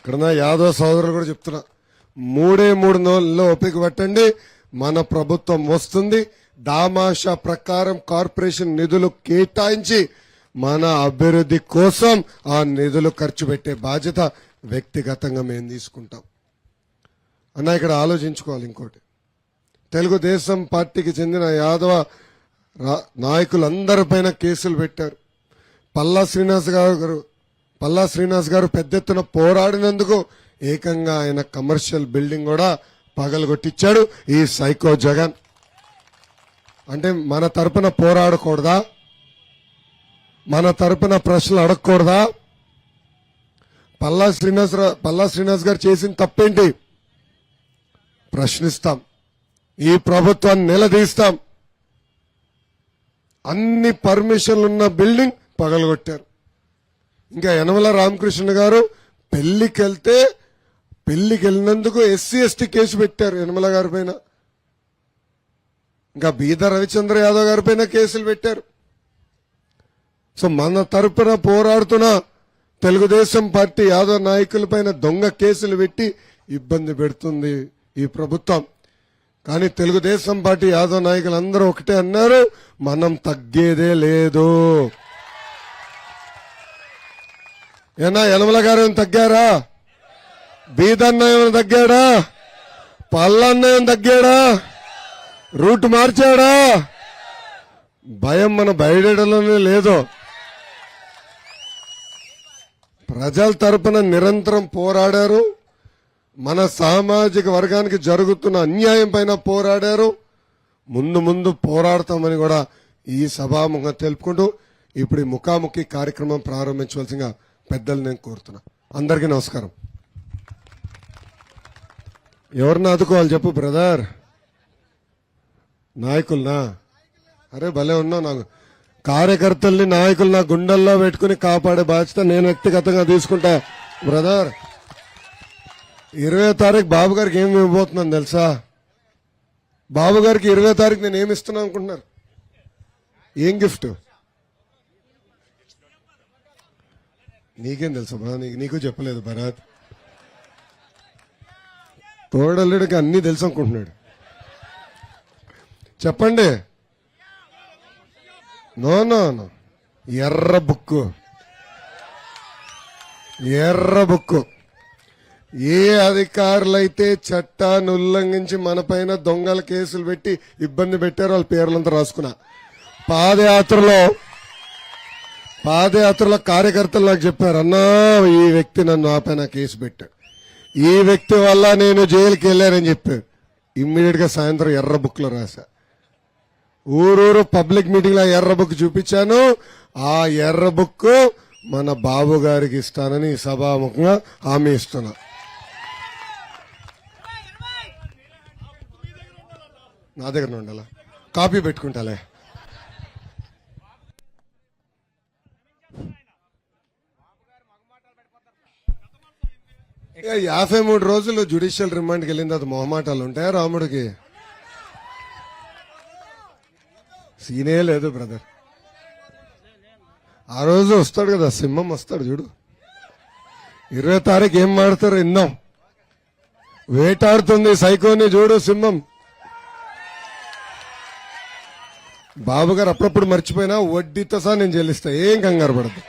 ఇక్కడ నా యాదవ్ సోదరులు కూడా చెప్తున్నా, 3 నెలల్లో ఓపిక పట్టండి, మన ప్రభుత్వం వస్తుంది. దామాషా ప్రకారం కార్పొరేషన్ నిధులు కేటాయించి మన అభివృద్ధి కోసం ఆ నిధులు ఖర్చు పెట్టే బాధ్యత వ్యక్తిగతంగా మేము తీసుకుంటాం అన్న. ఇక్కడ ఆలోచించుకోవాలి ఇంకోటి, తెలుగుదేశం పార్టీకి చెందిన యాదవ నాయకులందరిపైన కేసులు పెట్టారు. పల్లా శ్రీనివాస్ గారు పెద్ద ఎత్తున పోరాడినందుకు ఏకంగా ఆయన కమర్షియల్ బిల్డింగ్ కూడా పగలగొట్టించాడు ఈ సైకో జగన్. అంటే మన తరపున పోరాడకూడదా? మన తరపున ప్రశ్నలు అడగకూడదా? పల్లా శ్రీనివాస్ గారు చేసిన తప్పేంటి? ప్రశ్నిస్తాం, ఈ ప్రభుత్వాన్ని నిలదీస్తాం. అన్ని పర్మిషన్లు ఉన్న బిల్డింగ్ పగలగొట్టారు. ఇంకా యనమల రామకృష్ణ గారు పెళ్లికి వెళ్ళినందుకు ఎస్సీ ఎస్టీ కేసు పెట్టారు యనమల గారి పైన. ఇంకా బీద రవిచంద్ర యాదవ్ గారి పైన కేసులు పెట్టారు. సో మన తరపున పోరాడుతున్న తెలుగుదేశం పార్టీ యాదవ్ నాయకుల పైన దొంగ కేసులు పెట్టి ఇబ్బంది పెడుతుంది ఈ ప్రభుత్వం. కానీ తెలుగుదేశం పార్టీ యాదవ్ నాయకులు అందరూ ఒకటే అన్నారు, మనం తగ్గేదే లేదు. ఏనా యనమల గారు ఏమైనా తగ్గారా? బీదన్న ఏమైనా తగ్గాడా? పల్లన్న ఏమైనా తగ్గాడా? రూట్ మార్చాడా? భయం మన బయటలోనే లేదు. ప్రజల తరపున నిరంతరం పోరాడారు. మన సామాజిక వర్గానికి జరుగుతున్న అన్యాయం పైన పోరాడారు. ముందు పోరాడతామని కూడా ఈ సభాముఖంగా తెలుపుకుంటూ ఇప్పుడు ఈ ముఖాముఖి కార్యక్రమం ప్రారంభించవలసిందిగా పెద్దలు నేను కోరుతున్నా. అందరికీ నమస్కారం. ఎవరిని ఆదుకోవాలి చెప్పు బ్రదర్? నాయకులనా? అరే భలే ఉన్నావు. నాకు కార్యకర్తల్ని నాయకులు నా గుండెల్లో పెట్టుకుని కాపాడే బాధ్యత నేను వ్యక్తిగతంగా తీసుకుంటా బ్రదర్. 20వ తారీఖు బాబు గారికి ఏమి ఇవ్వబోతున్నాను తెలుసా? బాబు గారికి 20వ తారీఖు నేను ఏమి ఇస్తున్నా అనుకుంటున్నారు? ఏం గిఫ్ట్? నీకేం తెలుసా బా? నీకు చెప్పలేదు భరత్. తోడల్లుడికి అన్ని తెలుసు అనుకుంటున్నాడు. చెప్పండి. నో ఎర్ర బుక్కు. ఏ అధికారులైతే చట్టాన్ని ఉల్లంఘించి మన పైన దొంగల కేసులు పెట్టి ఇబ్బంది పెట్టారో వాళ్ళ పేర్లంతా రాసుకున్నా. పాదయాత్రలో కార్యకర్తలు నాకు చెప్పారు, అన్నా ఈ వ్యక్తి నన్ను ఆపైన కేసు పెట్టాడు, ఈ వ్యక్తి వల్ల నేను జైలుకి వెళ్ళానని చెప్పారు. ఇమ్మీడియట్ గా సాయంత్రం ఎర్ర బుక్ లో రాశా. ఊరూరు పబ్లిక్ మీటింగ్ లో ఎర్ర బుక్ చూపించాను. ఆ ఎర్ర బుక్ మన బాబు గారికి ఇస్తానని సభాముఖంగా హామీ ఇస్తున్నా. నా దగ్గర ఉండాలా? కాపీ పెట్టుకుంటాలే. ఇక 53 రోజులు జ్యుడిషియల్ రిమాండ్కి వెళ్ళింది. అది మొహమాటాలు ఉంటాయా రాముడికి? సీనే లేదు బ్రదర్. ఆ రోజు వస్తాడు కదా సింహం, వస్తాడు చూడు. 20వ తారీఖు ఏం మాడతారు విన్నాం. వేటాడుతుంది సైకోని చూడు సింహం. బాబు గారు అప్పుడప్పుడు మర్చిపోయినా వడ్డీతో సహా నేను చెల్లిస్తా, ఏం కంగారు పడద్దు.